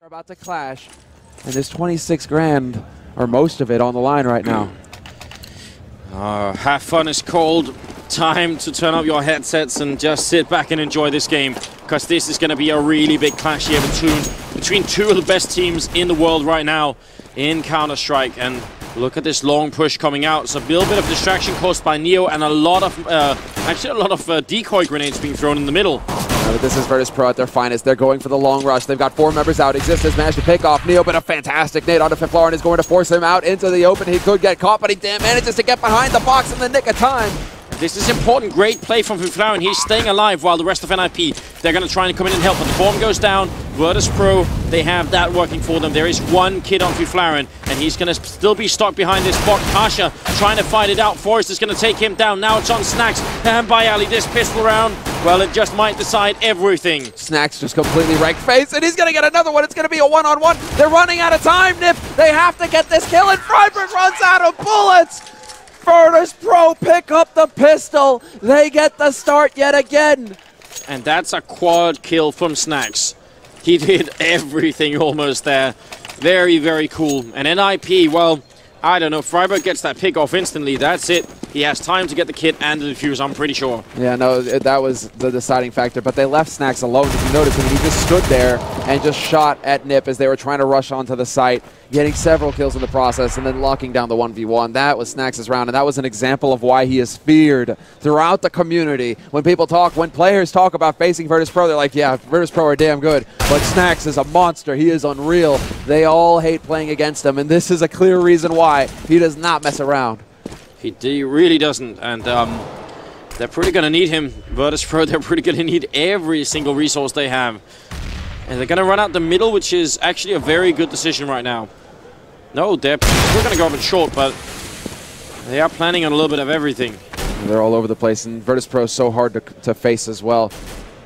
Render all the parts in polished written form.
are about to clash, and there's 26 grand, or most of it, on the line right now. Have fun is called. Time to turn up your headsets and just sit back and enjoy this game, because this is going to be a really big clash here between two of the best teams in the world right now in Counter-Strike. And look at this long push coming out. It's a little bit of distraction caused by Neo, and a lot of decoy grenades being thrown in the middle. But this is Virtus.Pro at their finest. They're going for the long rush. They've got 4 members out. Exist has managed to pick off Neo, but a fantastic nade onto Fiflaurin is going to force him out into the open. He could get caught, but he manages to get behind the box in the nick of time. This is important. Great play from Fiflaurin. He's staying alive while the rest of NiP, they're going to try and come in and help. But the bomb goes down. Virtus.Pro, they have that working for them. There is one kid on Fiflaurin, and he's going to still be stuck behind this box. Pasha trying to fight it out. Forrest is going to take him down. Now it's on Snacks. And by Ali, this pistol round, well, it just might decide everything. Snacks just completely wrecked face, and he's going to get another one. It's going to be a one-on-one. They're running out of time, NiP. They have to get this kill, and Freiburg runs out of bullets. Virtus.Pro pick up the pistol. They get the start yet again. And that's a quad kill from Snacks. He did everything almost there. Very, very cool. And NiP, well, I don't know. Freiburg gets that pick off instantly. That's it. He has time to get the kit and the defuse, I'm pretty sure. Yeah, no, that was the deciding factor. But they left Snacks alone. If you notice, he just stood there and just shot at NiP as they were trying to rush onto the site, getting several kills in the process and then locking down the 1v1. That was Snacks' round, and that was an example of why he is feared throughout the community. When players talk about facing Virtus.Pro, they're like, yeah, Virtus.Pro are damn good, but Snacks is a monster. He is unreal. They all hate playing against him, and this is a clear reason why. He does not mess around. He really doesn't, and they're pretty going to need him. Virtus.Pro, they're pretty going to need every single resource they have. And they're going to run out the middle, which is actually a very good decision right now. No, they're going to go up in short, but they are planning on a little bit of everything. They're all over the place, and Virtus.Pro is so hard to face as well.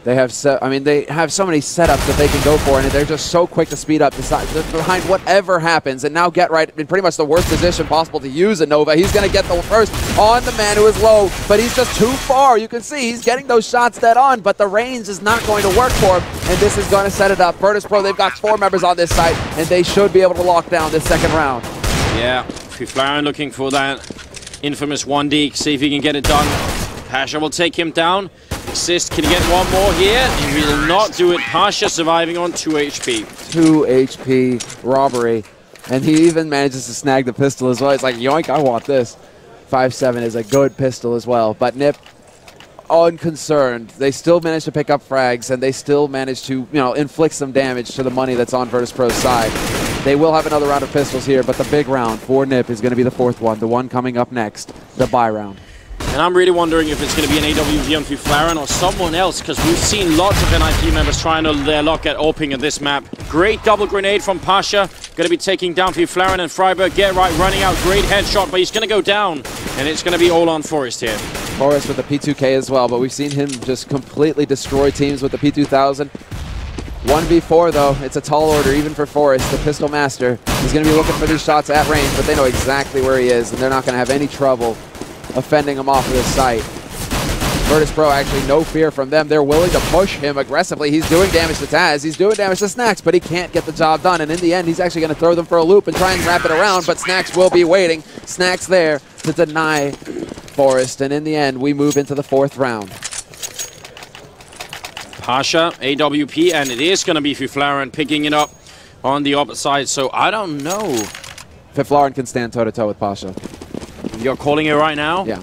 They have so many setups that they can go for, and they're just so quick to speed up behind whatever happens. And now Get Right in pretty much the worst position possible to use a Nova. He's going to get the first on the man who is low, but he's just too far. You can see he's getting those shots dead on, but the range is not going to work for him, and this is going to set it up. Virtus.Pro, they've got 4 members on this site, and they should be able to lock down this second round. Yeah, Fiflaurin looking for that infamous 1D, see if he can get it done. Pasha will take him down. Assist, can he get one more here? He will not do it. Pasha surviving on 2 HP. 2 HP robbery. And he even manages to snag the pistol as well. He's like, yoink, I want this. 5.7 is a good pistol as well. But NiP, unconcerned. They still manage to pick up frags, and they still manage to, inflict some damage to the money that's on Virtus.Pro's side. They will have another round of pistols here, but the big round for NiP is going to be the 4th one, the one coming up next, the buy round. And I'm really wondering if it's going to be an AWP on Fiflaurin or someone else, because we've seen lots of NiP members trying to their luck at opening at this map. Great double grenade from Pasha. Going to be taking down Fiflaurin, and Freiburg, Get Right, running out. Great headshot, but he's going to go down. And it's going to be all on Forrest here. Forrest with the P2K as well, but we've seen him just completely destroy teams with the P2000. 1v4 though, it's a tall order even for Forrest, the pistol master. He's going to be looking for these shots at range, but they know exactly where he is, and they're not going to have any trouble offending him off of this site. Virtus.Pro, actually no fear from them. They're willing to push him aggressively. He's doing damage to Taz, he's doing damage to Snacks, but he can't get the job done. And in the end, he's actually going to throw them for a loop and try and wrap it around, but Snacks will be waiting. Snacks there to deny Forrest, and in the end, we move into the 4th round. Pasha, AWP, and it is going to be Fiflaurin picking it up on the opposite side, so I don't know. Fiflaurin can stand toe-to-toe with Pasha. You're calling it right now? Yeah.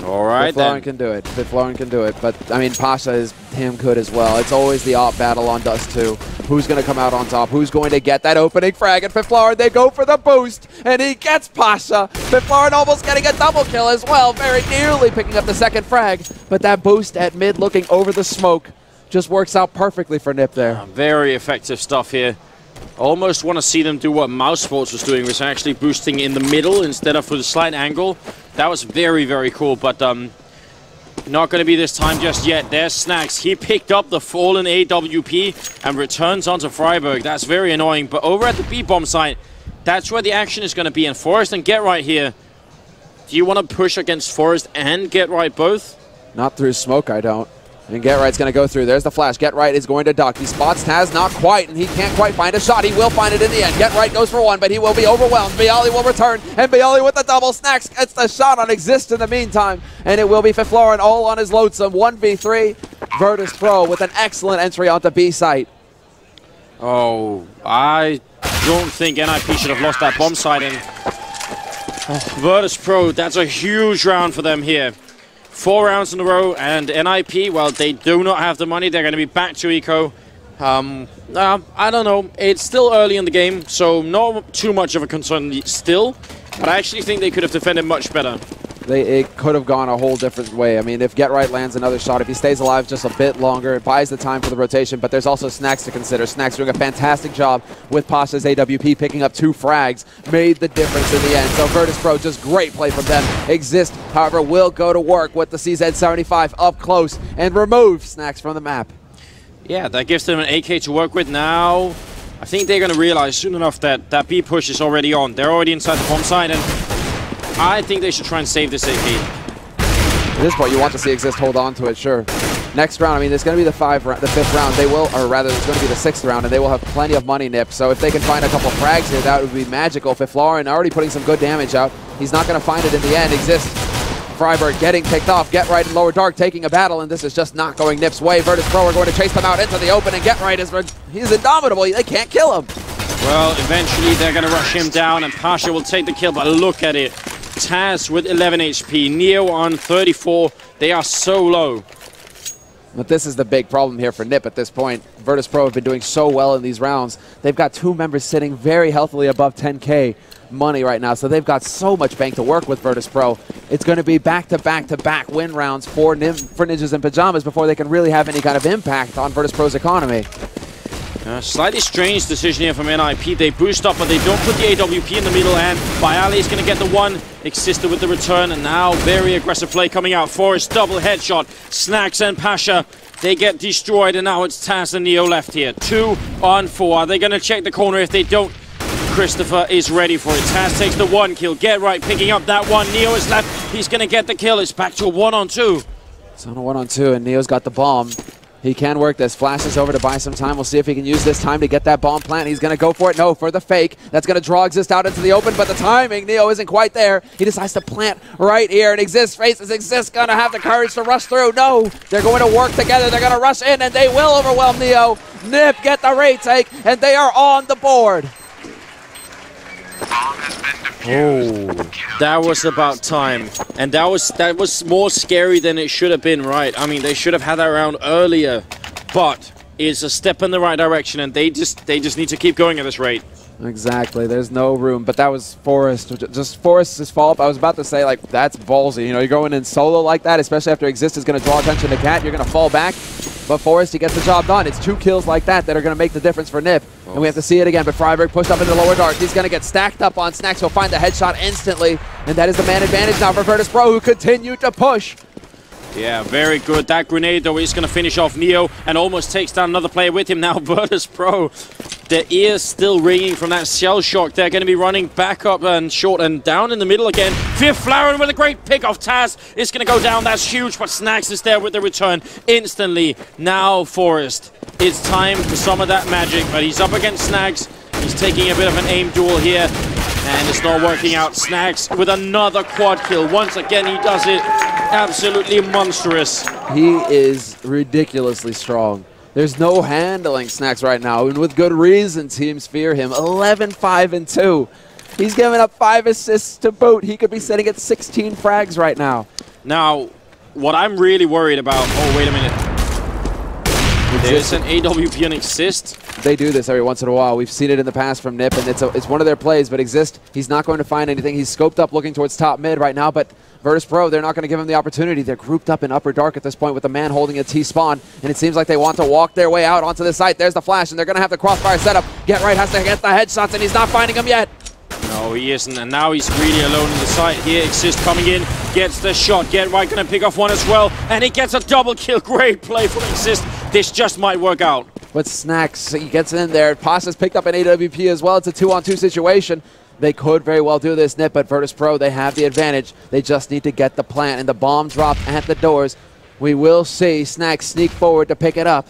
All right, Fiflaurin can do it. Fiflaurin can do it. But, Pasha is damn good as well. It's always the op battle on Dust 2. Who's going to come out on top? Who's going to get that opening frag? And Fiflaurin, they go for the boost, and he gets Pasha. Fiflaurin almost getting a double kill as well, very nearly picking up the 2nd frag. But that boost at mid looking over the smoke just works out perfectly for NiP there. Very effective stuff here. Almost want to see them do what Mouse Sports was doing, was actually boosting in the middle instead of with a slight angle. That was very, very cool, but not going to be this time just yet. There's Snacks. He picked up the fallen AWP and returns onto Freiburg. That's very annoying, but over at the B-bomb site, that's where the action is going to be. And Forrest and Get Right here. Do you want to push against Forrest and Get Right both? Not through smoke, I don't. And Get Right's going to go through. There's the flash. Get Right is going to duck. He spots Taz, not quite, and he can't quite find a shot. He will find it in the end. Get Right goes for one, but he will be overwhelmed. Bialy will return, and Bialy with the double. Snacks gets the shot on Exist in the meantime, and it will be Fiflorin all on his lonesome. 1v3. Virtus.Pro with an excellent entry onto B site. Oh, I don't think NiP should have lost that bomb site in. Virtus.Pro, that's a huge round for them here. 4 rounds in a row, and NiP, well, they do not have the money. They're going to be back to eco. I don't know. It's still early in the game, so not too much of a concern still. But I actually think they could have defended much better. It could have gone a whole different way. I mean, if Get Right lands another shot, if he stays alive just a bit longer, it buys the time for the rotation, but there's also Snacks to consider. Snacks doing a fantastic job with Pasha's AWP, picking up 2 frags, made the difference in the end. So Virtus.Pro, just great play from them. Exist, however, will go to work with the CZ75 up close and remove Snacks from the map. Yeah, that gives them an AK to work with now. I think they're going to realize soon enough that that B push is already on. They're already inside the bomb site, and I think they should try and save this AP. At this point, you want to see Exist hold on to it, sure. Next round, I mean, there's going to be the 5th round. They will, or rather, it's going to be the 6th round, and they will have plenty of money, NiP. So if they can find a couple frags here, that would be magical. Fiflorin already putting some good damage out. He's not going to find it in the end. Exist, Freiburg getting picked off. Get Right in lower dark, taking a battle, and this is just not going NiP's way. Virtus.Pro are going to chase them out into the open, and Get Right he's indomitable. They can't kill him. Well, eventually they're going to rush him down, and Pasha will take the kill, but look at it. Taz with 11 HP, Neo on 34. They are so low. But this is the big problem here for NiP at this point. Virtus.Pro have been doing so well in these rounds. They've got 2 members sitting very healthily above 10K money right now, so they've got so much bank to work with Virtus.Pro. It's going to be back-to-back-to-back win rounds for Ninjas in Pajamas before they can really have any kind of impact on Virtus.Pro's economy. Slightly strange decision here from NiP. They boost up, but they don't put the AWP in the middle, and Bialy is going to get the one. Existed with the return, and now very aggressive play coming out. Forrest double headshot. Snacks and Pasha, they get destroyed, and now it's Taz and Neo left here. 2 on 4. Are they going to check the corner? If they don't, Christopher is ready for it. Taz takes the 1 kill. Get Right picking up that one. Neo is left. He's going to get the kill. It's back to a 1-on-2. It's on a 1-on-2, and Neo's got the bomb. He can work this. Flashes over to buy some time. We'll see if he can use this time to get that bomb plant. He's going to go for it. No, for the fake. That's going to draw Exist out into the open, but the timing, Neo isn't quite there. He decides to plant right here, and Exist faces. Exist going to have the courage to rush through. No, they're going to work together. They're going to rush in, and they will overwhelm Neo. NiP get the retake, and they are on the board. Oh, that was about time, and that was more scary than it should have been, right? I mean, they should have had that round earlier, but it's a step in the right direction, and they just need to keep going at this rate. Exactly. There's no room, but that was Forrest. Just Forrest's fault. I was about to say, like, that's ballsy. You know, you're going in solo like that, especially after Exist is going to draw attention to Cat. You're going to fall back. But Forrest, he gets the job done. It's 2 kills like that are going to make the difference for NiP. Oh. And we have to see it again. But Freiburg pushed up into the lower dark. He's going to get stacked up on Snacks. He'll find the headshot instantly. And that is the man advantage now for Virtus.Pro, who continue to push. Yeah, very good. That grenade, though, is going to finish off Neo and almost takes down another player with him. Now Virtus.Pro, their ears still ringing from that shell shock. They're going to be running back up and short and down in the middle again. Fiflorin with a great pick off Taz. It's going to go down. That's huge, but Snacks is there with the return instantly. Now Forrest, it's time for some of that magic, but he's up against Snacks. He's taking a bit of an aim duel here, and it's not working out. Snacks with another quad kill. Once again, he does it. Absolutely monstrous. He is ridiculously strong. There's no handling Snacks right now, and with good reason teams fear him. 11-5-2. He's giving up 5 assists to boot. He could be sitting at 16 frags right now. Now, what I'm really worried about... Oh, wait a minute. There's an AWP and Exist. They do this every once in a while. We've seen it in the past from NiP, and it's one of their plays, but Exist, he's not going to find anything. He's scoped up looking towards top mid right now, but Virtus.Pro, they're not going to give him the opportunity. They're grouped up in upper dark at this point with the man holding a T-spawn, and it seems like they want to walk their way out onto the site. There's the flash, and they're going to have the crossfire setup. Get Right has to get the headshots, and he's not finding them yet. No, he isn't, and now he's really alone in the site here. Exist coming in, gets the shot. Get Right going to pick off one as well, and he gets a double kill. Great play from Exist. This just might work out. But Snacks, he gets in there. Pasha's picked up an AWP as well. It's a 2-on-2 situation. They could very well do this, NiP, but Virtus.Pro, they have the advantage. They just need to get the plant, and the bomb dropped at the doors. We will see Snack sneak forward to pick it up.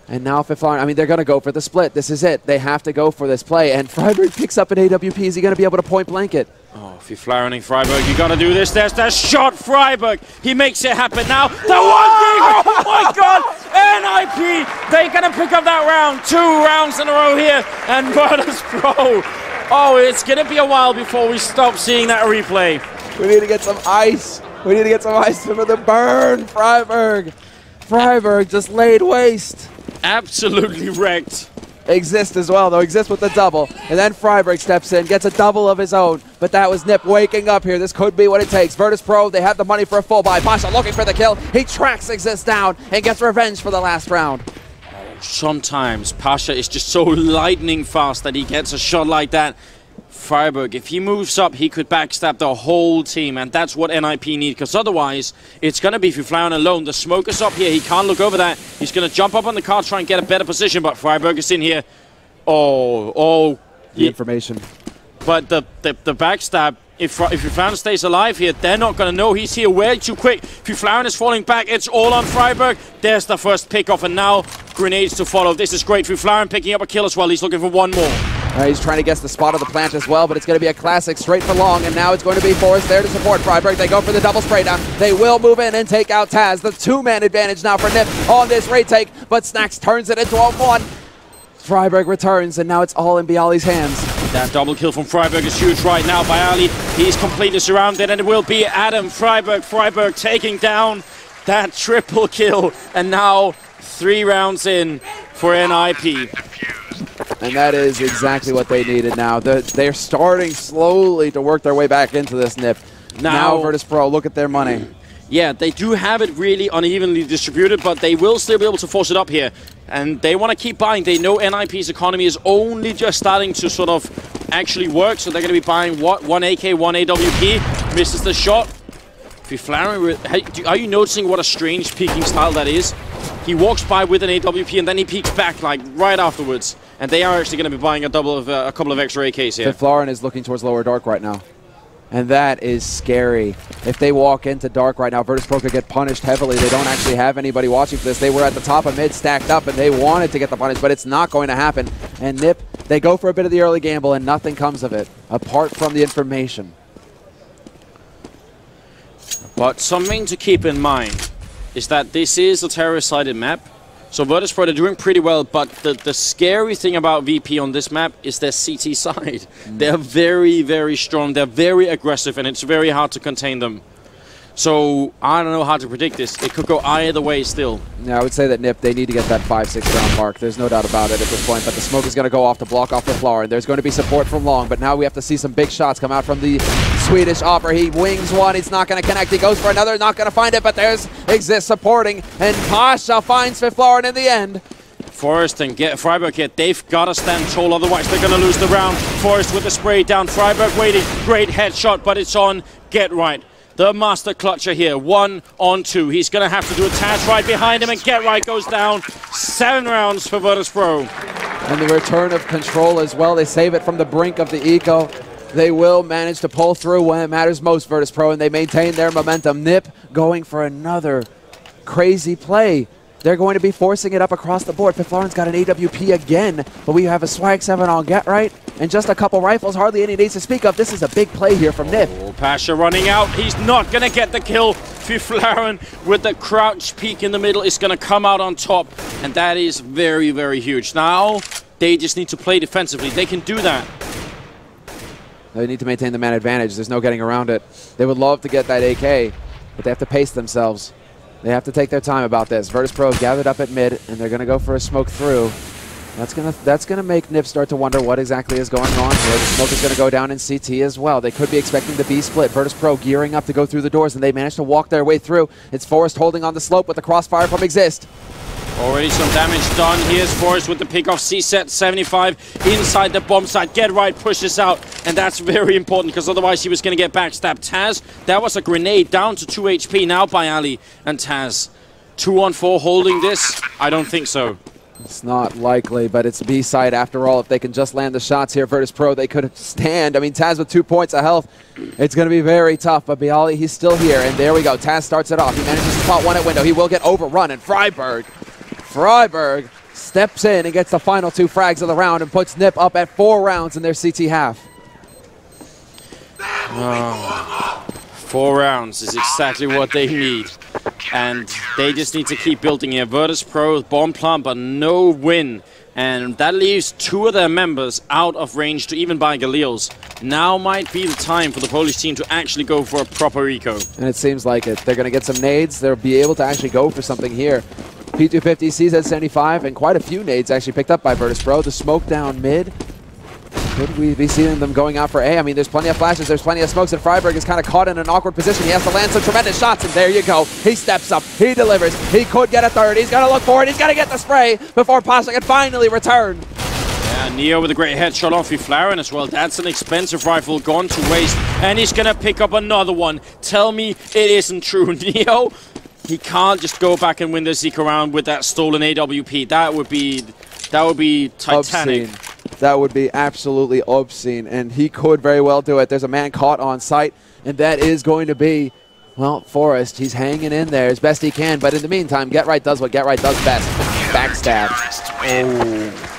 And now Fiflaren, I mean, they're going to go for the split. This is it. They have to go for this play. And Freiburg picks up an AWP. Is he going to be able to point blank it? Oh, if you're Freiburg, you got to do this. There's that shot, Freiburg. He makes it happen now. The 1-3. Oh, my God. NiP. They're going to pick up that round. 2 rounds in a row here. And Virtus.Pro. Oh, it's going to be a while before we stop seeing that replay. We need to get some ice. We need to get some ice for the burn, Freiburg. Freiburg just laid waste. Absolutely wrecked. Exist as well, though. Exist with the double. And then Freiburg steps in, gets a double of his own. But that was NiP waking up here. This could be what it takes. Virtus.Pro, they have the money for a full buy. Pasha looking for the kill. He tracks Exist down and gets revenge for the last round. Sometimes Pasha is just so lightning fast that he gets a shot like that. Freiburg, if he moves up, he could backstab the whole team, and that's what NiP need, because otherwise, it's going to be Fiflaren alone. The smoke is up here. He can't look over that. He's going to jump up on the car, try and get a better position, but Freiburg is in here. The information. But the backstab, if Fiflaren stays alive here, they're not going to know he's here way too quick. Fiflaren is falling back. It's all on Freiburg. There's the first pick-off, and now grenades to follow. This is great. Fiflaren picking up a kill as well. He's looking for one more. He's trying to guess the spot of the plant as well, but it's going to be a classic straight for long, and now it's going to be Forrest there to support Freiburg. They go for the double spray down. They will move in and take out Taz. The 2-man advantage now for NiP on this raid take, but Snacks turns it into a 1. Freiburg returns, and now it's all in Bialy's hands. That double kill from Freiburg is huge right now. Bialy, he's completely surrounded, and it will be Adam Freiburg. Freiburg taking down that triple kill, and now 3 rounds in for NiP. And that is exactly what they needed now. They're starting slowly to work their way back into this NiP. Now Virtus.Pro, look at their money. Yeah, they do have it really unevenly distributed, but they will still be able to force it up here. And they want to keep buying. They know NiP's economy is only just starting to sort of actually work, so they're going to be buying, what, 1 AK, 1 AWP. Misses the shot. Fiflaren, are you noticing what a strange peeking style that is? He walks by with an AWP and then he peeks back like right afterwards. And they are actually going to be buying a couple of extra AKs here. Fiflaren is looking towards lower dark right now. And that is scary. If they walk into dark right now, Virtus.Pro could get punished heavily. They don't actually have anybody watching for this. They were at the top of mid stacked up and they wanted to get the punish, but it's not going to happen. And NiP, they go for a bit of the early gamble and nothing comes of it, apart from the information. But something to keep in mind is that this is a terrorist-sided map. So Virtus.Pro, they're doing pretty well, but the scary thing about VP on this map is their CT side. They're very, very strong, they're very aggressive, and it's very hard to contain them. So I don't know how to predict this. It could go either way still. Yeah, I would say that NiP, they need to get that 5-6 round mark. There's no doubt about it at this point, but the smoke is going to go off to block off the Fiflaren. There's going to be support from long, but now we have to see some big shots come out from the Swedish Opera. He wings one, he's not going to connect. He goes for another, not going to find it, but there's Exist supporting, and Pasha finds Fiflaren in the end. Forrest and Freiburg here, they've got to stand tall, otherwise they're going to lose the round. Forrest with the spray down, Freiburg waiting, great headshot, but it's on Get Right. The master clutcher here, 1 on 2. He's going to have to do a Taz right behind him, and Get Right goes down. 7 rounds for Virtus.Pro. And the return of control as well. They save it from the brink of the eco. They will manage to pull through when it matters most, Virtus.Pro, and they maintain their momentum. NiP going for another crazy play. They're going to be forcing it up across the board. Fiflaren's got an AWP again, but we have a Swag 7 on Get Right, and just a couple rifles, hardly any needs to speak of. This is a big play here from NiP. Oh, Pasha running out. He's not going to get the kill. Fiflaren with the crouch peek in the middle is going to come out on top, and that is very, very huge. Now, they just need to play defensively. They can do that. They need to maintain the man advantage. There's no getting around it. They would love to get that AK, but they have to pace themselves. They have to take their time about this. Virtus.Pro gathered up at mid, and they're going to go for a smoke through. That's gonna make NiP start to wonder what exactly is going on here. The smoke is going to go down in CT as well. They could be expecting the B split. Virtus.Pro gearing up to go through the doors, and they managed to walk their way through. It's Forrest holding on the slope with the crossfire from Exist. Already some damage done. Here's Forrest with the pick off. C-set 75 inside the bomb site. Get Right pushes out, and that's very important because otherwise he was going to get backstabbed. Taz, that was a grenade down to 2 HP now by Ali and Taz. 2 on 4 holding this? I don't think so. It's not likely, but it's B side after all. If they can just land the shots here, Virtus.Pro, they could stand. I mean, Taz with 2 points of health. It's going to be very tough, but byali, he's still here. And there we go. Taz starts it off. He manages to spot one at window. He will get overrun, and Freiburg steps in and gets the final 2 frags of the round and puts NiP up at 4 rounds in their CT half. 4 rounds is exactly what they need. And they just need to keep building here. Virtus.Pro, bomb plant, but no win. And that leaves 2 of their members out of range to even buy Galil's. Now might be the time for the Polish team to actually go for a proper eco. And it seems like it. They're going to get some nades. They'll be able to actually go for something here. P250, CZ75, and quite a few nades actually picked up by Virtus.Pro. The smoke down mid. Could we be seeing them going out for A? I mean, there's plenty of flashes, there's plenty of smokes, and Freiburg is kind of caught in an awkward position. He has to land some tremendous shots, and there you go. He steps up, he delivers, he could get a third, he's got to look for it, he's got to get the spray before Pasha can finally return. Yeah, Neo with a great headshot off Flaren as well. That's an expensive rifle gone to waste, and he's going to pick up another one. Tell me it isn't true, Neo. He can't just go back and win the Zeke round with that stolen AWP. That would be titanic. Obscene. That would be absolutely obscene, and he could very well do it. There's a man caught on site, and that is going to be, well, Forrest. He's hanging in there as best he can, but in the meantime, Get Right does what Get Right does best. Backstab. Oh.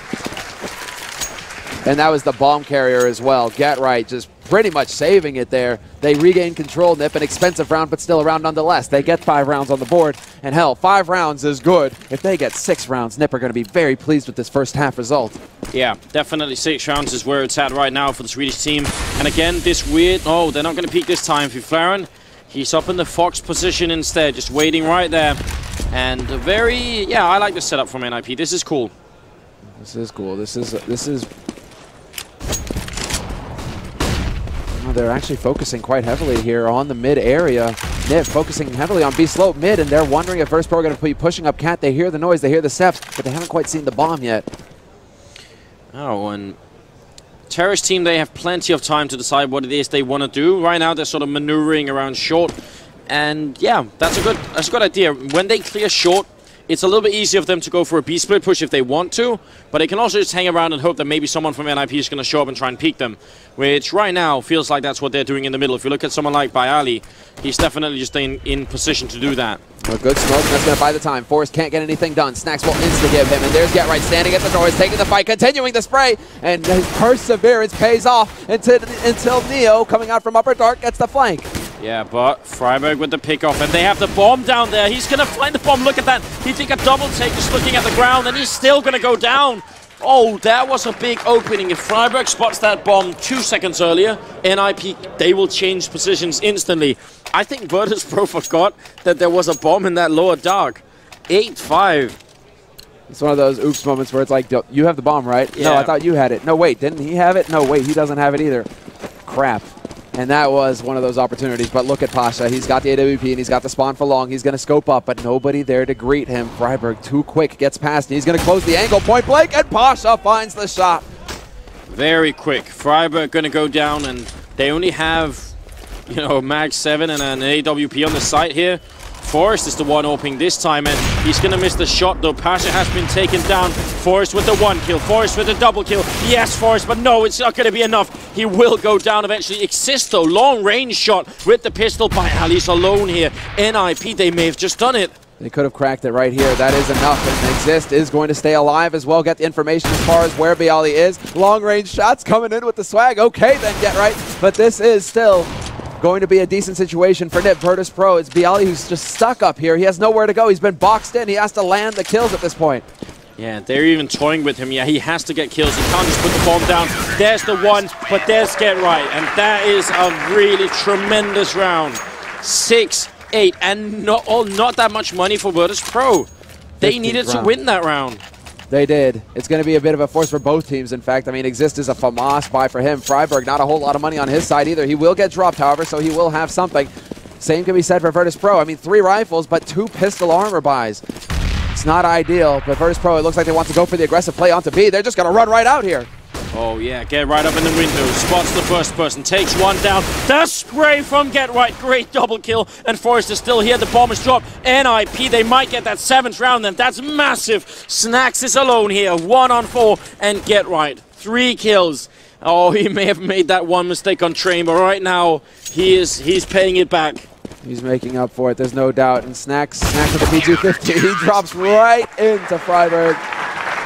And that was the bomb carrier as well. Get Right just pretty much saving it there. They regain control. NiP, an expensive round, but still a round nonetheless. They get 5 rounds on the board, and hell, 5 rounds is good. If they get 6 rounds, NiP are going to be very pleased with this first half result. Yeah, definitely 6 rounds is where it's at right now for the Swedish team. And again, this weird... Oh, they're not going to peek this time. Flaren, he's up in the Fox position instead, just waiting right there. And very... Yeah, I like the setup from NiP. This is cool. This is cool. This is... They're actually focusing quite heavily here on the mid area. NiP focusing heavily on B slope mid, and they're wondering if Virtus.Pro are going to be pushing up Cat. They hear the noise, they hear the steps, but they haven't quite seen the bomb yet. Oh, and Terrace team, they have plenty of time to decide what it is they want to do. Right now, they're sort of maneuvering around short, and yeah, that's a good idea. When they clear short, it's a little bit easier for them to go for a B split push if they want to, but they can also just hang around and hope that maybe someone from NiP is going to show up and try and peek them, which right now feels like that's what they're doing in the middle. If you look at someone like byali, he's definitely just in position to do that. A good smoke, and that's going to buy the time. Forrest can't get anything done. Snacks will insta-give him, and there's Get Right standing at the door. He's taking the fight, continuing the spray, and his perseverance pays off until Neo, coming out from upper dark, gets the flank. Yeah, but Freiburg with the pickoff, and they have the bomb down there. He's going to find the bomb. Look at that. He took a double take just looking at the ground, and he's still going to go down. Oh, that was a big opening. If Freiburg spots that bomb 2 seconds earlier, NiP, they will change positions instantly. I think Virtus.Pro forgot that there was a bomb in that lower dark. 8-5. It's one of those oops moments where it's like, you have the bomb, right? Yeah. No, I thought you had it. No, wait, didn't he have it? No, wait, he doesn't have it either. Crap. And that was one of those opportunities. But look at Pasha. He's got the AWP and he's got the spawn for long. He's going to scope up, but nobody there to greet him. Freiburg, too quick, gets past, and he's going to close the angle point blank, and Pasha finds the shot. Very quick. Freiburg going to go down, and they only have, you know, mag 7 and an AWP on the site here. Forrest is the one opening this time, and he's going to miss the shot, though. Pasha has been taken down. Forrest with the 1 kill. Forrest with the double kill. Yes, Forrest, but no, it's not going to be enough. He will go down eventually. Exist, though. Long range shot with the pistol by Ali's alone here. NiP, they may have just done it. They could have cracked it right here. That is enough, and Exist is going to stay alive as well. Get the information as far as where byali is. Long range shots coming in with the swag. Okay, then Get Right. But this is still going to be a decent situation for NiP. Virtus.Pro, it's byali who's just stuck up here. He has nowhere to go. He's been boxed in. He has to land the kills at this point. Yeah, they're even toying with him. Yeah, he has to get kills. He can't just put the bomb down. There's the 1, but there's Get Right. And that is a really tremendous round. 6-8, and not that much money for Virtus.Pro. They needed to win that round. They did. It's going to be a bit of a force for both teams, in fact. I mean, Exist is a FAMAS buy for him. Freiburg, not a whole lot of money on his side either. He will get dropped, however, so he will have something. Same can be said for Virtus.Pro. I mean, 3 rifles, but 2 pistol armor buys. It's not ideal, but Virtus.Pro, it looks like they want to go for the aggressive play onto B. They're just going to run right out here. Oh yeah, Get Right up in the window, spots the first person, takes one down. The spray from Get Right, great double kill, and Forrest is still here. The bomb is dropped. NiP, they might get that 7th round, and that's massive. Snax is alone here, 1 on 4, and Get Right, 3 kills. Oh, he may have made that one mistake on Train, but right now he's paying it back. He's making up for it, there's no doubt. And Snax with the P250, he drops right into Freiberg.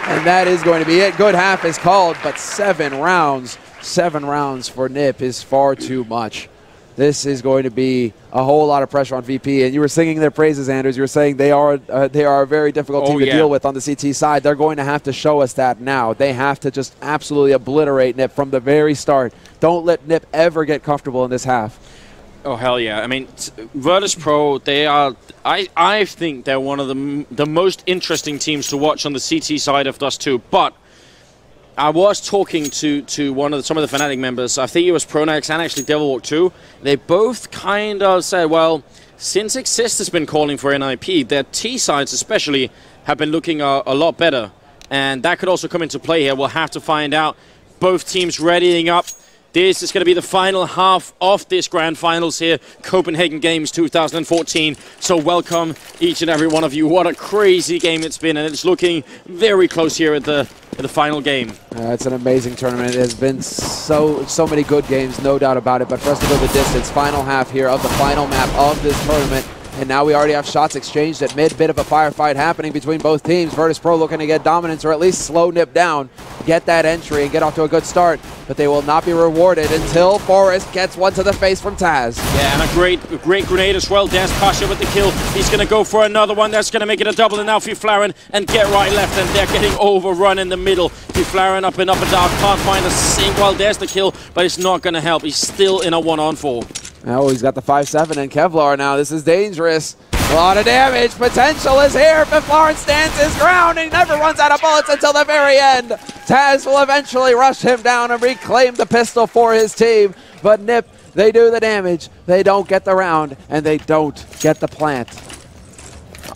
And that is going to be it. Good half is called, but 7 rounds for NiP is far too much. This is going to be a whole lot of pressure on VP. And you were singing their praises, Anders. You were saying they are a very difficult team to deal with on the CT side. They're going to have to show us that now. They have to just absolutely obliterate NiP from the very start. Don't let NiP ever get comfortable in this half. Oh, hell yeah. I mean, Virtus.Pro, they are... I think they're one of the most interesting teams to watch on the CT side of Dust 2. But I was talking to some of the Fnatic members. I think it was Pronax and actually Devilwalk 2. They both kind of said, well, since Exist has been calling for NiP, their T sides especially have been looking a lot better. And that could also come into play here. We'll have to find out. Both teams readying up. This is going to be the final half of this Grand Finals here, CopenhagenGames 2014. So welcome each and every one of you. What a crazy game it's been, and it's looking very close here at the final game. It's an amazing tournament. It has been so many good games, no doubt about it. But for us to go the distance, final half here of the final map of this tournament. And now we already have shots exchanged at mid. Bit of a firefight happening between both teams. Virtus.Pro looking to get dominance or at least slow NiP down, get that entry and get off to a good start. But they will not be rewarded until Forrest gets one to the face from Taz. Yeah, and a great grenade as well. There's Pasha with the kill. He's going to go for another one. That's going to make it a double. And now Fiflaren and Get Right left. And they're getting overrun in the middle. Fiflaren up and down. Can't find a single. Well, there's the kill, but it's not going to help. He's still in a 1-on-4. Oh, he's got the 5-7 and Kevlar now. This is dangerous. A lot of damage. Potential is here. Fiflaren stands his ground. He never runs out of bullets until the very end. Taz will eventually rush him down and reclaim the pistol for his team. But NiP, they do the damage. They don't get the round, and they don't get the plant.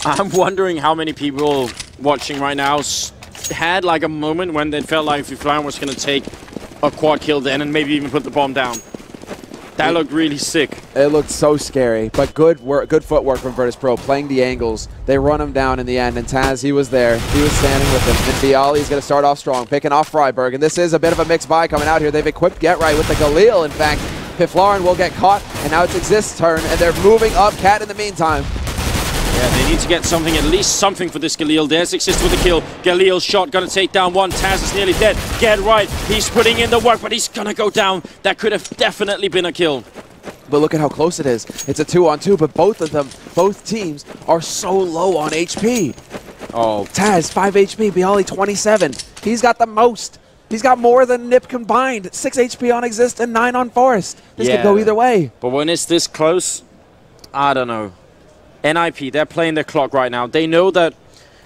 I'm wondering how many people watching right now had like a moment when they felt like Fiflaren was going to take a quad kill then and maybe even put the bomb down. That looked really sick. It looked so scary, but good work, good footwork from Virtus.Pro, playing the angles. They run him down in the end, and Taz, he was there. He was standing with him. And Bialy's going to start off strong, picking off Freiberg. And this is a bit of a mixed buy coming out here. They've equipped Get Right with the Galil. In fact, Fiflaren will get caught, and now it's Exist's turn, and they're moving up Cat in the meantime. Yeah, they need to get something, at least something for this Galil. There's Exist with the kill. Galil's shot, gonna take down one. Taz is nearly dead. Get Right, he's putting in the work, but he's gonna go down. That could have definitely been a kill. But look at how close it is. It's a 2-on-2, but both teams are so low on HP. Oh. Taz, 5 HP, Bialy, 27. He's got the most. He's got more than NiP combined. 6 HP on Exist and 9 on Forrest. This could go either way. But when it's this close, I don't know. NiP, they're playing their clock right now. They know that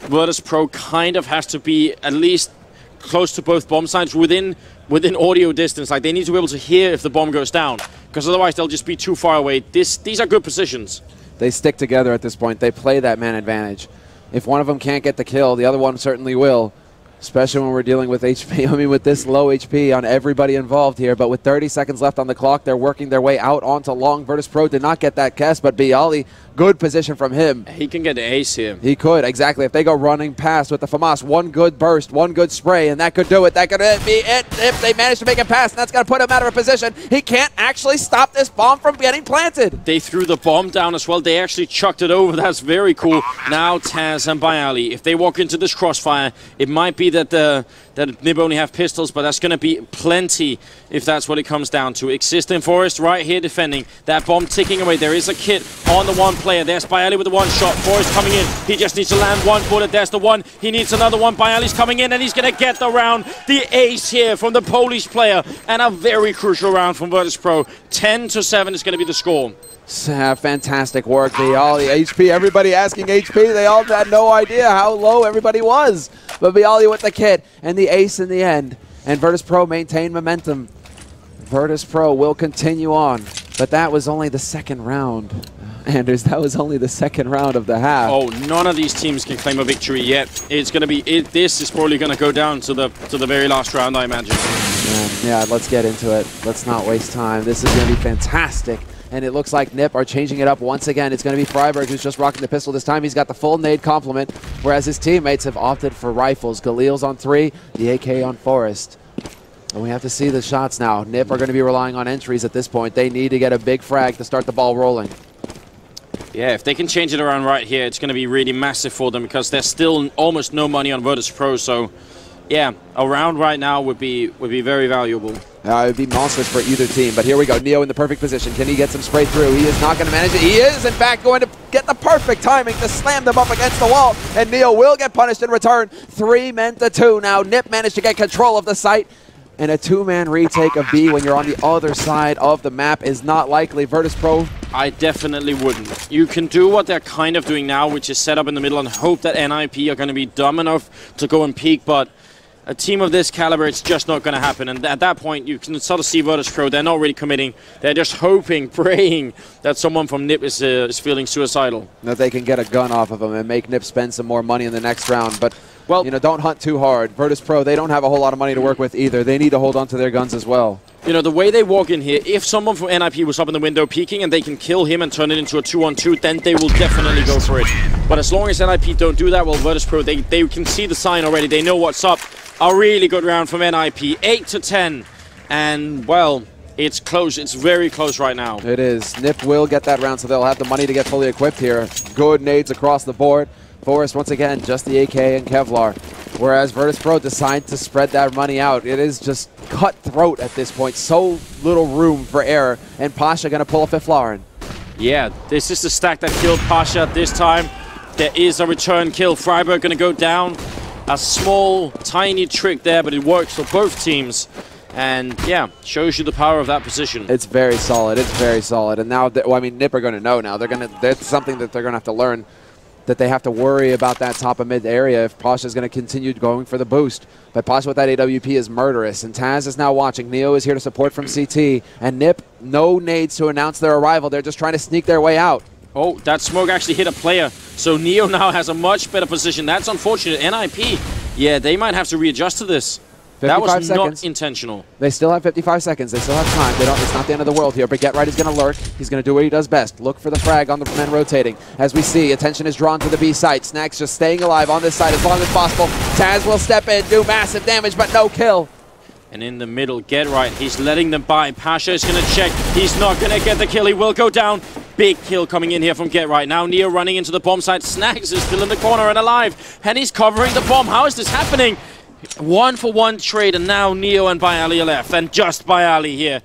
Virtus.Pro kind of has to be at least close to both bomb sites within audio distance. Like, they need to be able to hear if the bomb goes down, because otherwise they'll just be too far away. These are good positions. They stick together at this point. They play that man advantage. If one of them can't get the kill, the other one certainly will. Especially when we're dealing with HP. I mean, with this low HP on everybody involved here. But with 30 seconds left on the clock, they're working their way out onto long. Virtus.Pro did not get that cast, but Bialy, good position from him. He can get the ace here. He could, exactly. If they go running past with the FAMAS, one good burst, one good spray, and that could do it. That could be it if they manage to make it past, and that's going to put him out of a position. He can't actually stop this bomb from getting planted. They threw the bomb down as well. They actually chucked it over. That's very cool. Now Taz and Bialy, if they walk into this crossfire, it might be that NiP only have pistols, but that's going to be plenty if that's what it comes down to. Exist in Forrest right here defending. That bomb ticking away. There is a kit on the one player. There's Bialy with the one shot. Forrest coming in. He just needs to land one bullet. There's the one. He needs another one. Bialy's coming in, and he's going to get the round. The ace here from the Polish player, and a very crucial round from Virtus.Pro. 10-7 is going to be the score. Fantastic work, Bialy. HP, everybody asking HP. They all had no idea how low everybody was. But Bialy with the kit and the ace in the end. And Virtus.Pro maintain momentum. Virtus.Pro will continue on. But that was only the second round. Anders, that was only the second round of the half. Oh, none of these teams can claim a victory yet. It's going to be, this is probably going to go down to the very last round, I imagine. And yeah, let's get into it. Let's not waste time. This is going to be fantastic. And it looks like NiP are changing it up once again. It's going to be Freiberg who's just rocking the pistol. This time he's got the full nade complement, whereas his teammates have opted for rifles. Galil's on 3, the AK on Forest. And we have to see the shots now. NiP are going to be relying on entries at this point. They need to get a big frag to start the ball rolling. Yeah, if they can change it around right here, it's going to be really massive for them because there's still almost no money on Virtus.Pro. So, yeah, a round right now would be very valuable. It would be monstrous for either team. But here we go. Neo in the perfect position. Can he get some spray through? He is not going to manage it. He is, in fact, going to get the perfect timing to slam them up against the wall. And Neo will get punished in return. 3 men to 2 now. NiP managed to get control of the site. And a 2-man retake of B when you're on the other side of the map is not likely. Virtus.Pro. I definitely wouldn't. You can do what they're kind of doing now, which is set up in the middle and hope that NiP are going to be dumb enough to go and peek, but a team of this caliber, it's just not going to happen. And at that point, you can sort of see Virtus.Pro. They're not really committing. They're just hoping, praying that someone from NiP is feeling suicidal. That they can get a gun off of them and make NiP spend some more money in the next round. But, well, you know, don't hunt too hard. Virtus.Pro, they don't have a whole lot of money to work with either. They need to hold on to their guns as well. You know, the way they walk in here, if someone from NiP was up in the window peeking and they can kill him and turn it into a 2-on-2, then they will definitely go for it. But as long as NiP don't do that, well, Virtus.Pro, they can see the sign already. They know what's up. A really good round from NiP, 8-10. And, well, it's close. It's very close right now. It is. NiP will get that round, so they'll have the money to get fully equipped here. Good nades across the board. Forest, once again, just the AK and Kevlar. Whereas Virtus.Pro decide to spread that money out. It is just cutthroat at this point. So little room for error. And Pasha going to pull a 5th Lauren. Yeah, this is the stack that killed Pasha this time. There is a return kill. Freiberg going to go down. A small, tiny trick there, but it works for both teams. And, yeah, shows you the power of that position. It's very solid. It's very solid. And now, well, I mean, NiP are going to know now. That's something that they're going to have to learn, that they have to worry about that top of mid area if Pasha is going to continue going for the boost. But Pasha with that AWP is murderous. And Taz is now watching. Neo is here to support from CT. And NiP, no nades to announce their arrival. They're just trying to sneak their way out. Oh, that smoke actually hit a player. So Neo now has a much better position. That's unfortunate. NiP, yeah, they might have to readjust to this. That was seconds. Not intentional. They still have 55 seconds. They still have time. It's not the end of the world here. But Get Right is going to lurk. He's going to do what he does best. Look for the frag on the men rotating. As we see, attention is drawn to the B site. Snack's just staying alive on this side as long as possible. Taz will step in, do massive damage, but no kill. And in the middle, Get Right. He's letting them by. Pasha is going to check. He's not going to get the kill. He will go down. Big kill coming in here from Get Right. Now Neo running into the bomb site. Snags is still in the corner and alive. And he's covering the bomb. How is this happening? 1-for-1 trade, and now Neo and Bayali are left. And just Bayali here.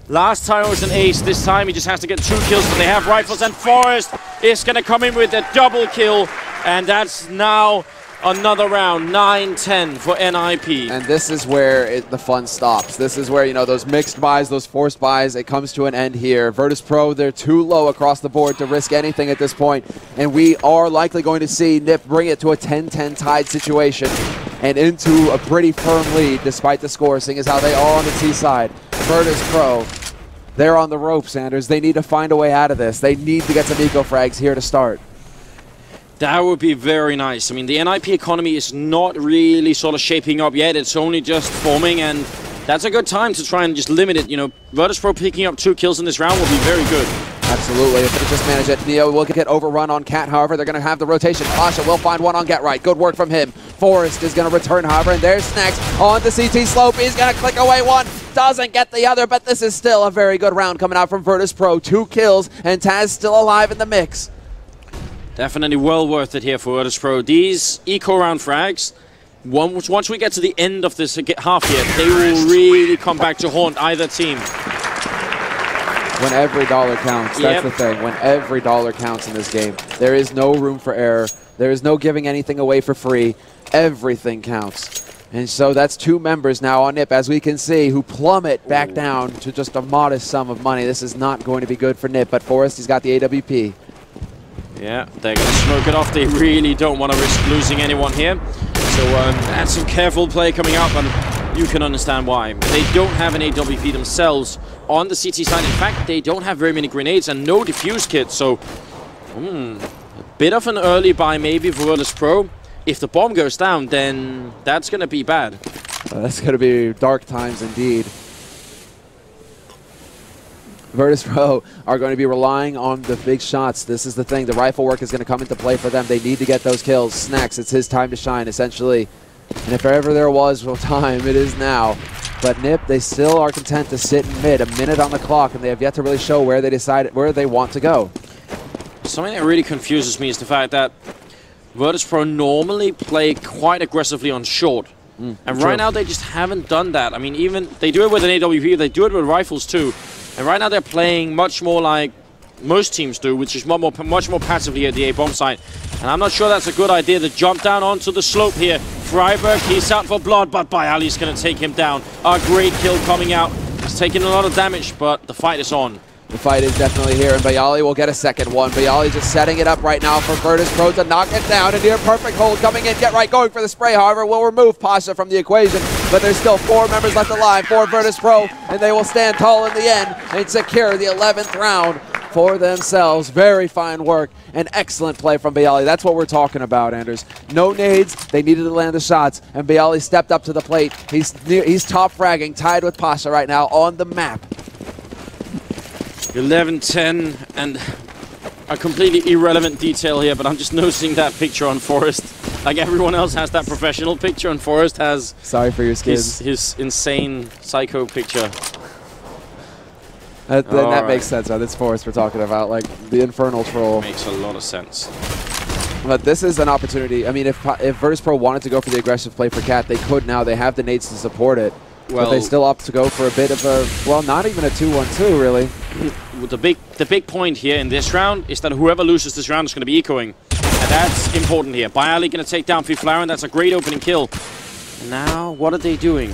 Last time it was an ace. This time he just has to get 2 kills, but they have rifles. And Forest is going to come in with a double kill. And that's now another round, 9-10 for NiP. And this is where the fun stops. This is where, you know, those mixed buys, those forced buys, it comes to an end here. Virtus.Pro, they're too low across the board to risk anything at this point. And we are likely going to see NiP bring it to a 10-10 tied situation and into a pretty firm lead despite the score, seeing as how they are on the T side. Virtus.Pro, they're on the ropes, Anders. They need to find a way out of this. They need to get some eco frags here to start. That would be very nice. I mean, the NiP economy is not really sort of shaping up yet. It's only just forming, and that's a good time to try and just limit it. You know, Virtus.Pro picking up 2 kills in this round will be very good. Absolutely. If they just manage it, Neo will get overrun on Cat, however. They're going to have the rotation. Pasha will find one on Get Right. Good work from him. Forest is going to return, however, and there's Snacks on the CT slope. He's going to click away one. Doesn't get the other, but this is still a very good round coming out from Virtus.Pro. 2 kills, and Taz still alive in the mix. Definitely well worth it here for Virtus.Pro. These eco-round frags, once we get to the end of this half here, they will really come back to haunt either team. When every dollar counts, that's the thing. When every dollar counts in this game. There is no room for error. There is no giving anything away for free. Everything counts. And so that's 2 members now on NiP, as we can see, who plummet back down to just a modest sum of money. This is not going to be good for NiP, but Forrest, he's got the AWP. Yeah, they're going to smoke it off. They really don't want to risk losing anyone here. So that's some careful play coming up, and you can understand why. They don't have an AWP themselves on the CT side. In fact, they don't have very many grenades and no defuse kits, so a bit of an early buy maybe for Virtus.Pro. If the bomb goes down, then that's going to be bad. That's going to be dark times indeed. Virtus.Pro are going to be relying on the big shots. This is the thing. The rifle work is going to come into play for them. They need to get those kills. Snacks, it's his time to shine, essentially. And if ever there was a time, it is now. But NiP, they still are content to sit in mid, a minute on the clock, and they have yet to really show where they want to go. Something that really confuses me is the fact that Virtus.Pro normally play quite aggressively on short. And right now they just haven't done that. I mean, even they do it with an AWP, they do it with rifles too. And right now they're playing much more like most teams do, which is much more passively at the A bomb site. And I'm not sure that's a good idea to jump down onto the slope here. Freiberg, he's out for blood, but Bayali's going to take him down. A great kill coming out. He's taking a lot of damage, but the fight is on. The fight is definitely here, and Bayali will get a second one. Bayali just setting it up right now for Virtus.Pro to knock it down. A near perfect hold coming in. Get right going for the spray, however, will remove Pasha from the equation. But there's still 4 members left alive for Virtus.Pro, and they will stand tall in the end and secure the 11th round for themselves. Very fine work and excellent play from Bayali. That's what we're talking about, Anders. No nades. They needed to land the shots, and Bayali stepped up to the plate. He's top fragging, tied with Pasha right now on the map. 11-10, and a completely irrelevant detail here, but I'm just noticing that picture on Forrest. Like everyone else has that professional picture, and Forrest has sorry for your skids. His insane psycho picture. That makes sense. That's Forrest we're talking about, like the infernal troll. Makes a lot of sense. But this is an opportunity. I mean, if Virtus.Pro wanted to go for the aggressive play for Cat, they could now. They have the nades to support it. Well, but they still opt to go for a bit of a, well, not even a 2-1-2, really. The big point here in this round is that whoever loses this round is going to be ecoing. And that's important here. Bayali going to take down Fiflaren. That's a great opening kill. And now, what are they doing?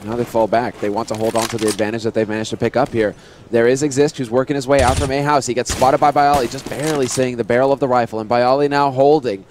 Now they fall back. They want to hold on to the advantage that they've managed to pick up here. There is Exist, who's working his way out from A house. He gets spotted by Bayali, just barely seeing the barrel of the rifle. And Bayali now holding.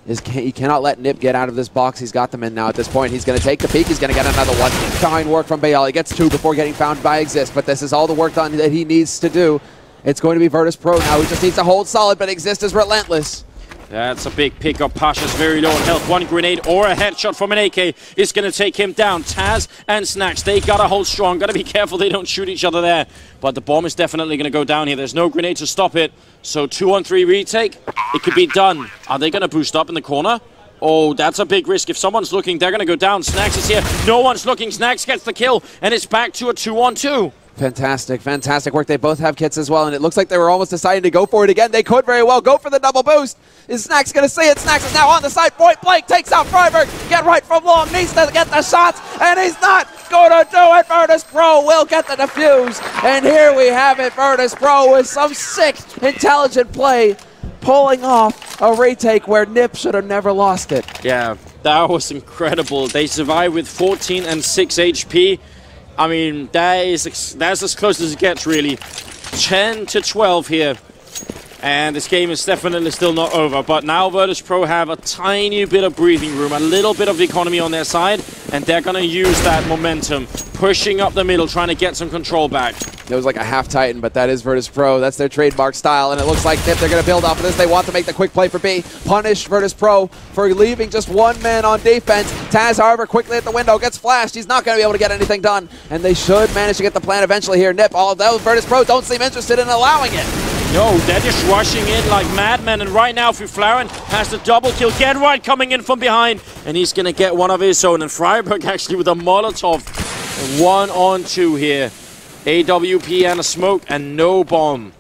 He cannot let NiP get out of this box. He's got them in now at this point. He's going to take the peek. He's going to get another one. Fine work from Bayali. Gets 2 before getting found by Exist. But this is all the work done that he needs to do. It's going to be Virtus.Pro now. He just needs to hold solid, but Exist is relentless. That's a big pickup. Pasha's very low on health. One grenade or a headshot from an AK is going to take him down. Taz and Snacks, they got to hold strong. Got to be careful they don't shoot each other there. But the bomb is definitely going to go down here. There's no grenade to stop it. So 2-on-3 retake. It could be done. Are they going to boost up in the corner? Oh, that's a big risk. If someone's looking, they're going to go down. Snacks is here. No one's looking. Snacks gets the kill. And it's back to a 2-on-2. Fantastic, fantastic work. They both have kits as well, and it looks like they were almost deciding to go for it again. They could very well go for the double boost. Is Snacks going to see it? Snacks is now on the side. Point blank takes out Freiberg. Get right from long. Needs to get the shots, and he's not going to do it. Virtus.Pro will get the defuse. And here we have it. Virtus.Pro with some sick, intelligent play, pulling off a retake where NiP should have never lost it. Yeah, that was incredible. They survived with 14 and 6 HP. I mean, that's as close as it gets, really. 10-12 here. And this game is definitely still not over. But now Virtus.Pro have a tiny bit of breathing room, a little bit of economy on their side. And they're going to use that momentum, pushing up the middle, trying to get some control back. It was like a half Titan, but that is Virtus.Pro. That's their trademark style, and it looks like NiP, they're going to build off of this. They want to make the quick play for B. Punish Virtus.Pro for leaving just one man on defense. Taz, however, quickly at the window, gets flashed. He's not going to be able to get anything done, and they should manage to get the plan eventually here. NiP, although Virtus.Pro don't seem interested in allowing it. No, they're just rushing in like madmen, and right now Fiflaren has the double kill. Get right coming in from behind, and he's going to get one of his own. And Freiberg actually with a Molotov. 1-on-2 here. AWP and a smoke and no bomb.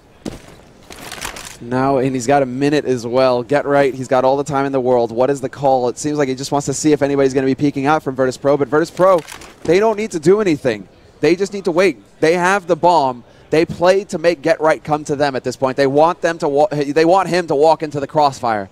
Now, and he's got a minute as well. Get right. He's got all the time in the world. What is the call? It seems like he just wants to see if anybody's going to be peeking out from Virtus.Pro, but Virtus.Pro, they don't need to do anything. They just need to wait. They have the bomb. They play to make Get Right come to them at this point. They want them to they want him to walk into the crossfire.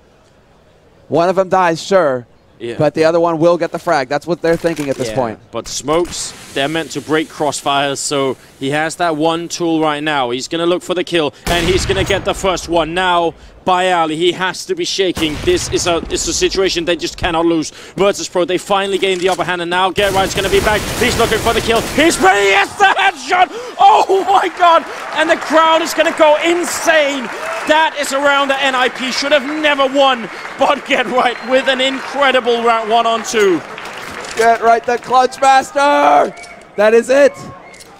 One of them dies, sure. Yeah. But the other one will get the frag. That's what they're thinking at this point. But smokes, they're meant to break crossfires, so he has that one tool right now. He's going to look for the kill, and he's going to get the first one. Now, Bayali, he has to be shaking. This is a situation they just cannot lose. Virtus.Pro, they finally gained the upper hand, and now Get Right's going to be back. He's looking for the kill. He's ready. Yes, the headshot. Oh, my God. And the crowd is going to go insane. That is a round that NiP should have never won, but Get Right with an incredible round 1-on-2. Get right, the clutch master. That is it.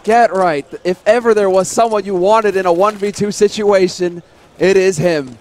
Get right. If ever there was someone you wanted in a 1v2 situation, it is him.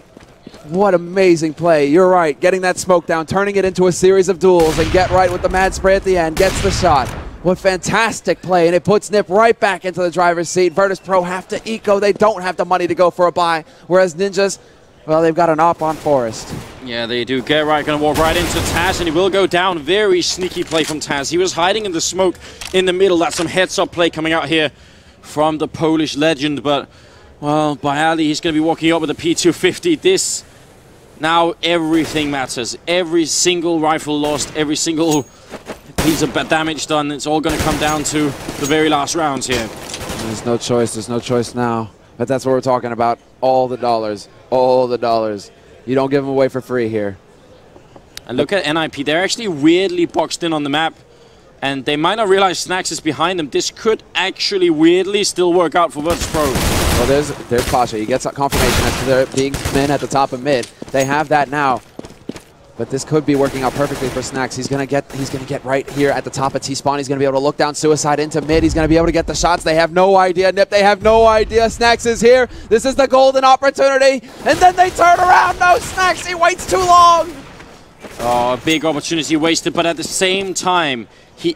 What amazing play. You're right. Getting that smoke down, turning it into a series of duels, and Get right with the mad spray at the end. Gets the shot. What fantastic play, and it puts NiP right back into the driver's seat. Virtus.Pro have to eco. They don't have the money to go for a buy, whereas Ninjas, well, they've got an op on Forest. Yeah, they do. Get right, going to walk right into Taz, and he will go down. Very sneaky play from Taz. He was hiding in the smoke in the middle. That's some heads-up play coming out here from the Polish legend, but, well, Bialy, he's going to be walking up with a P250. This, now everything matters. Every single rifle lost, every single piece of damage done. It's all going to come down to the very last rounds here. There's no choice. There's no choice now. But that's what we're talking about. All the dollars. All the dollars. You don't give them away for free here. And look at NiP. They're actually weirdly boxed in on the map. And they might not realize Snacks is behind them. This could actually weirdly still work out for Virtus.Pro. Well, there's Pasha. He gets confirmation as to there being men at the top of mid. They have that now. But this could be working out perfectly for Snacks. He's gonna get right here at the top of T-spawn. He's gonna be able to look down Suicide into mid. He's gonna be able to get the shots. They have no idea. NiP, they have no idea. Snacks is here. This is the golden opportunity. And then they turn around. No, Snacks, he waits too long. Oh, a big opportunity wasted, but at the same time,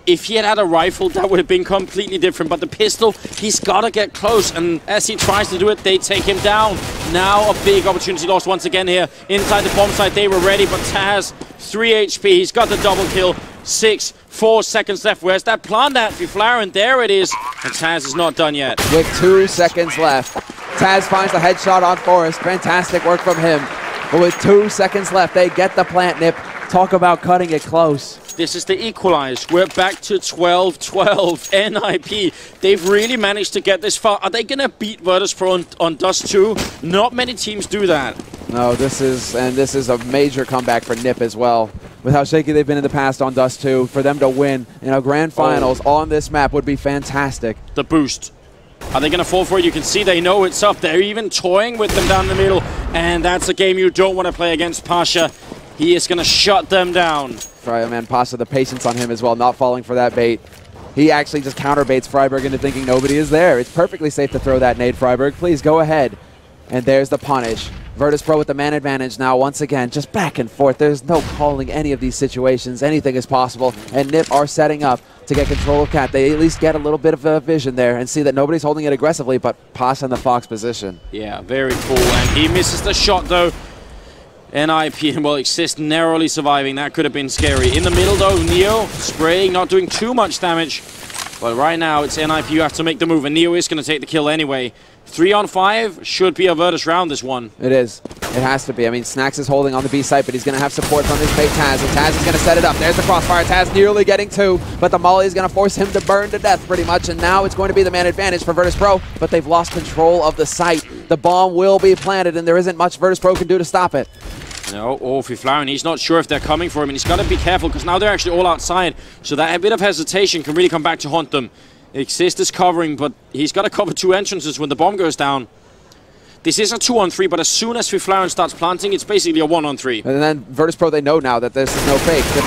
if he had a rifle, that would have been completely different. But the pistol, he's got to get close. And as he tries to do it, they take him down. Now a big opportunity lost once again here. Inside the bomb site, they were ready, but Taz, 3 HP. He's got the double kill. 4 seconds left. Where's that plant at? Flaren, there it is. And Taz is not done yet. With 2 seconds left, Taz finds the headshot on Forest. Fantastic work from him. But with 2 seconds left, they get the plant, NiP. Talk about cutting it close. This is the equalize. We're back to 12-12. NiP, they've really managed to get this far. Are they going to beat Virtus.Pro on Dust 2? Not many teams do that. No, this is a major comeback for NiP as well. With how shaky they've been in the past on Dust 2, for them to win in a grand finals on this map would be fantastic. The boost. Are they going to fall for it? You can see they know it's up. They're even toying with them down the middle. And that's a game you don't want to play against Pasha. He is going to shut them down. Man, Pasha, the patience on him as well, not falling for that bait. He actually just counterbaits Freiburg into thinking nobody is there. It's perfectly safe to throw that nade, Freiburg. Please go ahead. And there's the punish. Virtus.Pro with the man advantage now once again, just back and forth. There's no calling any of these situations. Anything is possible. And NiP are setting up to get control of Cat. They at least get a little bit of a vision there and see that nobody's holding it aggressively, but Pasha in the Fox position. Yeah, very cool. And he misses the shot, though. NiP, well, Exist narrowly surviving. That could have been scary. In the middle, though, Neo spraying, not doing too much damage. But right now, it's NiP. You have to make the move, and Neo is going to take the kill anyway. 3 on 5 should be a Virtus round, this one. It is. It has to be. I mean, Snacks is holding on the B site, but he's going to have support from his mate Taz, and Taz is going to set it up. There's the crossfire. Taz nearly getting 2, but the molly is going to force him to burn to death pretty much, and now it's going to be the man advantage for Virtus.Pro, but they've lost control of the site. The bomb will be planted, and there isn't much Virtus.Pro can do to stop it. No, Flaren, he's not sure if they're coming for him, and he's got to be careful because now they're actually all outside, so that a bit of hesitation can really come back to haunt them. Exist is covering, but he's got to cover 2 entrances when the bomb goes down. This is a 2-on-3, but as soon as Flaren starts planting, it's basically a 1-on-3. And then Virtus.Pro, they know now that this is no fake. The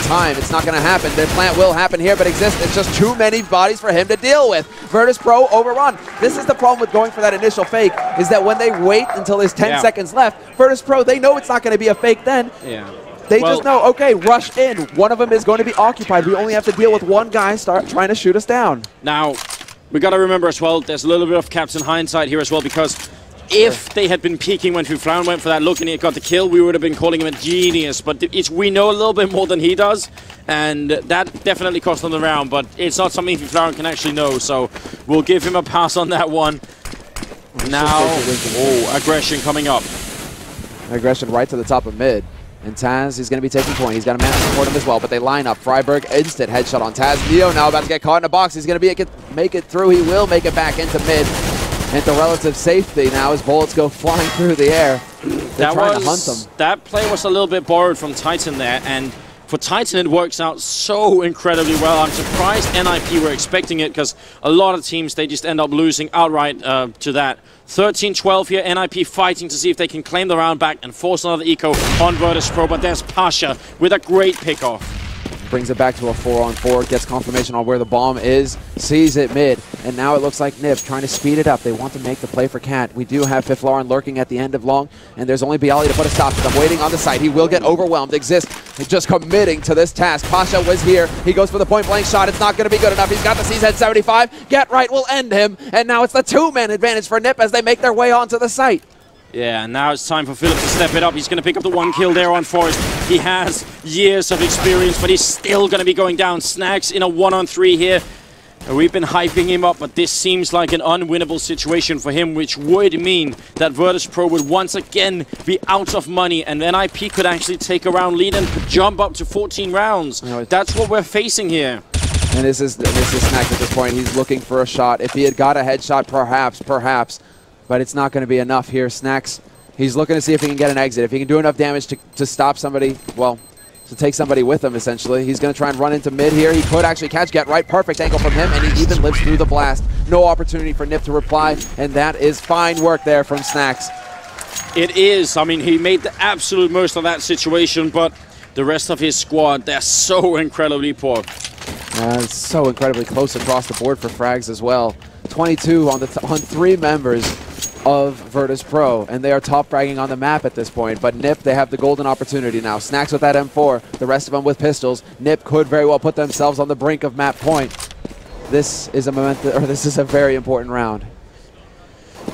time, it's not going to happen. The plant will happen here, but Exist, it's just too many bodies for him to deal with. Virtus.Pro overrun. This is the problem with going for that initial fake, is that when they wait until there's 10 seconds left, Virtus.Pro, they know it's not going to be a fake then. Yeah. They just know, okay, rush in. One of them is going to be occupied. We only have to deal with one guy trying to shoot us down. Now, we got to remember as well, there's a little bit of Captain Hindsight here as well, because if they had been peeking when Flaren went for that look and he got the kill, we would have been calling him a genius. But we know a little bit more than he does, and that definitely cost them the round. But it's not something Flaren can actually know, so we'll give him a pass on that one. Now, aggression coming up. Aggression right to the top of mid. And Taz is going to be taking point. He's got a man to support him as well, but they line up. Freiburg, instant headshot on Taz. Neo now about to get caught in a box. He's going to make it through. He will make it back into mid. Into relative safety now as bullets go flying through the air. They're trying to hunt them. That play was a little bit borrowed from Titan there, and for Titan it works out so incredibly well. I'm surprised NiP were expecting it, because a lot of teams, they just end up losing outright to that. 13-12 here, NiP fighting to see if they can claim the round back and force another eco on Virtus.Pro, but there's Pasha with a great pickoff. brings it back to a 4-on-4, gets confirmation on where the bomb is, sees it mid, and now it looks like NiP trying to speed it up. They want to make the play for Cat. We do have Fiflaurin lurking at the end of long, and there's only Bialy to put a stop to them. Waiting on the side. He will get overwhelmed. Exist just committing to this task. Pasha was here. He goes for the point-blank shot. It's not going to be good enough. He's got the CZ 75. Get right will end him, and now it's the two-man advantage for NiP as they make their way onto the site. Yeah, and now it's time for Philip to step it up. He's going to pick up the 1 kill there on Forest. He has years of experience, but he's still going to be going down. Snags in a 1-on-3 here. And we've been hyping him up, but this seems like an unwinnable situation for him, which would mean that Virtus.Pro would once again be out of money, and NiP could actually take a round lead and jump up to 14 rounds. That's what we're facing here. And this is Snags at this point. He's looking for a shot. If he had got a headshot, perhaps. But it's not going to be enough here. Snags, he's looking to see if he can get an exit. If he can do enough damage to stop somebody, well, to take somebody with him, essentially. He's going to try and run into mid here. He could actually catch Get Right. Perfect angle from him, and he even lives through the blast. No opportunity for NiP to reply, and that is fine work there from Snags. It is. I mean, he made the absolute most of that situation, but the rest of his squad, they're so incredibly poor. It's so incredibly close across the board for frags as well. 22 on 3 members of Virtus.Pro, and they are top fragging on the map at this point. But NiP, they have the golden opportunity now. Snags with that M4, the rest of them with pistols. NiP could very well put themselves on the brink of map point. This is a very important round.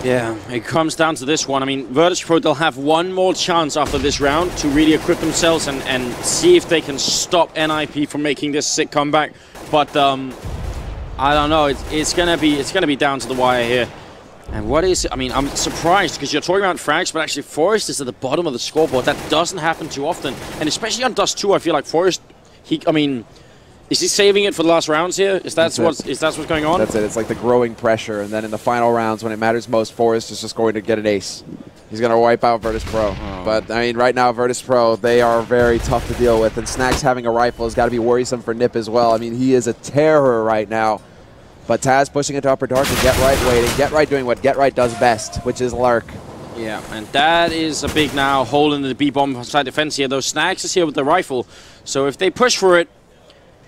Yeah, it comes down to this one. I mean, Virtus.Pro, they'll have one more chance after this round to really equip themselves and see if they can stop NiP from making this sick comeback. But I don't know. It's gonna be down to the wire here. And what is it? I mean, I'm surprised because you're talking about frags, but actually Forest is at the bottom of the scoreboard. That doesn't happen too often, and especially on Dust 2, I feel like Forest. Is he saving it for the last rounds here? Is that what's going on? That's it. It's like the growing pressure, and then in the final rounds, when it matters most, Forest is just going to get an ace. He's going to wipe out Virtus.Pro. But, I mean, right now, Virtus.Pro, they are very tough to deal with, and Snags having a rifle has got to be worrisome for NiP as well. I mean, he is a terror right now. But Taz pushing into upper dark and Get Right waiting. Get Right doing what Get Right does best, which is lurk. Yeah, and that is a big now hole in the B-bomb side defense here. Though Snags is here with the rifle, so if they push for it,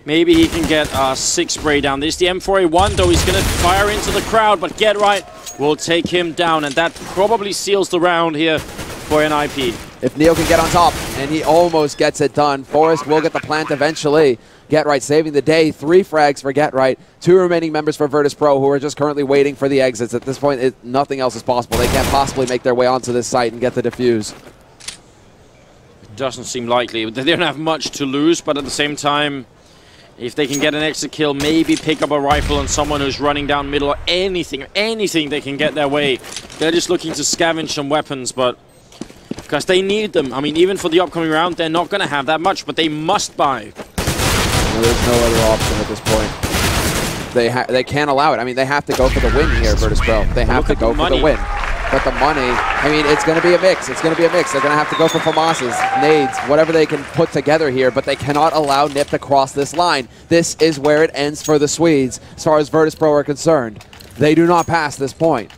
maybe he can get a 6 spray down. There's the M4A1, though he's going to fire into the crowd, but Get Right will take him down, and that probably seals the round here for NiP. If Neo can get on top, and he almost gets it done, Forest will get the plant eventually. Get Right saving the day. 3 frags for Get Right. 2 remaining members for Virtus.Pro who are just currently waiting for the exits. At this point, nothing else is possible. They can't possibly make their way onto this site and get the defuse. Doesn't seem likely. They don't have much to lose, but at the same time, if they can get an exit kill, maybe pick up a rifle on someone who's running down middle, or anything they can get their way. They're just looking to scavenge some weapons, but because they need them. I mean, even for the upcoming round, they're not going to have that much, but they must buy. Well, there's no other option at this point. They can't allow it. I mean, they have to go for the win here, Virtus.Pro. They have to go for the win. But the money, I mean, it's going to be a mix. It's going to be a mix. They're going to have to go for FAMASs, nades, whatever they can put together here, but they cannot allow NiP to cross this line. This is where it ends for the Swedes, as far as Virtus.Pro are concerned. They do not pass this point.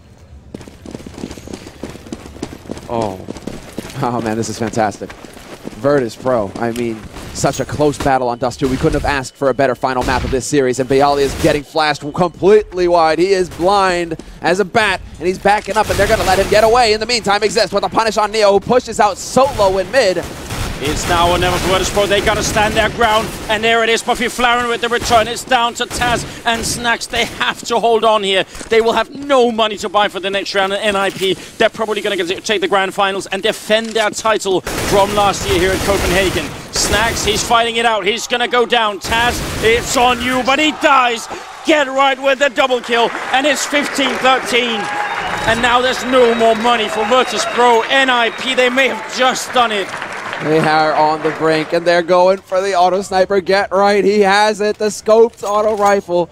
Oh man, this is fantastic. Virtus.Pro, I mean, such a close battle on Dust 2. We couldn't have asked for a better final map of this series, and Bialy is getting flashed completely wide. He is blind as a bat, and he's backing up, and they're going to let him get away. In the meantime, Exist with a punish on Neo, who pushes out solo in mid. It's now or never for Virtus.Pro. They got to stand their ground, and there it is. But Fiflaurin with the return. It's down to Taz and Snags. They have to hold on here. They will have no money to buy for the next round at NiP. They're probably going to take the grand finals and defend their title from last year here at Copenhagen. Snags, he's fighting it out. He's going to go down. Taz, it's on you, but he dies. Get Right with the double kill, and it's 15-13. And now there's no more money for Virtus.Pro. NiP, they may have just done it. They are on the brink, and they're going for the auto sniper. Get Right, he has it, the scoped auto rifle.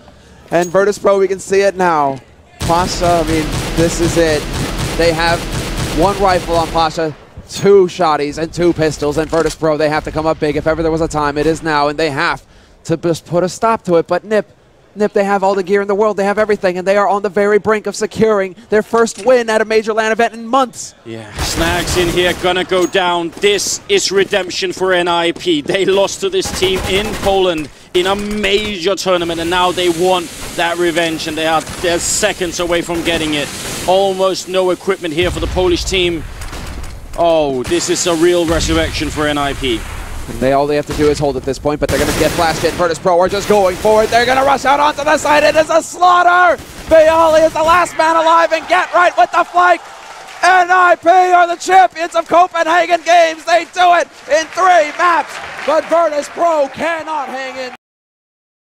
And Virtus.Pro, we can see it now. Pasha, I mean, this is it. They have 1 rifle on Pasha, 2 shotties, and 2 pistols. And Virtus.Pro, they have to come up big. If ever there was a time, it is now, and they have to just put a stop to it. But NiP, NiP, they have all the gear in the world, they have everything, and they are on the very brink of securing their first win at a major LAN event in months. Yeah, Snags in here gonna go down. This is redemption for NiP. They lost to this team in Poland in a major tournament, and now they want that revenge, and they're seconds away from getting it. Almost no equipment here for the Polish team. Oh, this is a real resurrection for NiP. And all they have to do is hold at this point, but they're going to get flashed in. Virtus.Pro are just going for it. They're going to rush out onto the side. It is a slaughter. Violi is the last man alive, and Get Right with the flank. NiP are the champions of Copenhagen Games. They do it in 3 maps, but Virtus.Pro cannot hang in.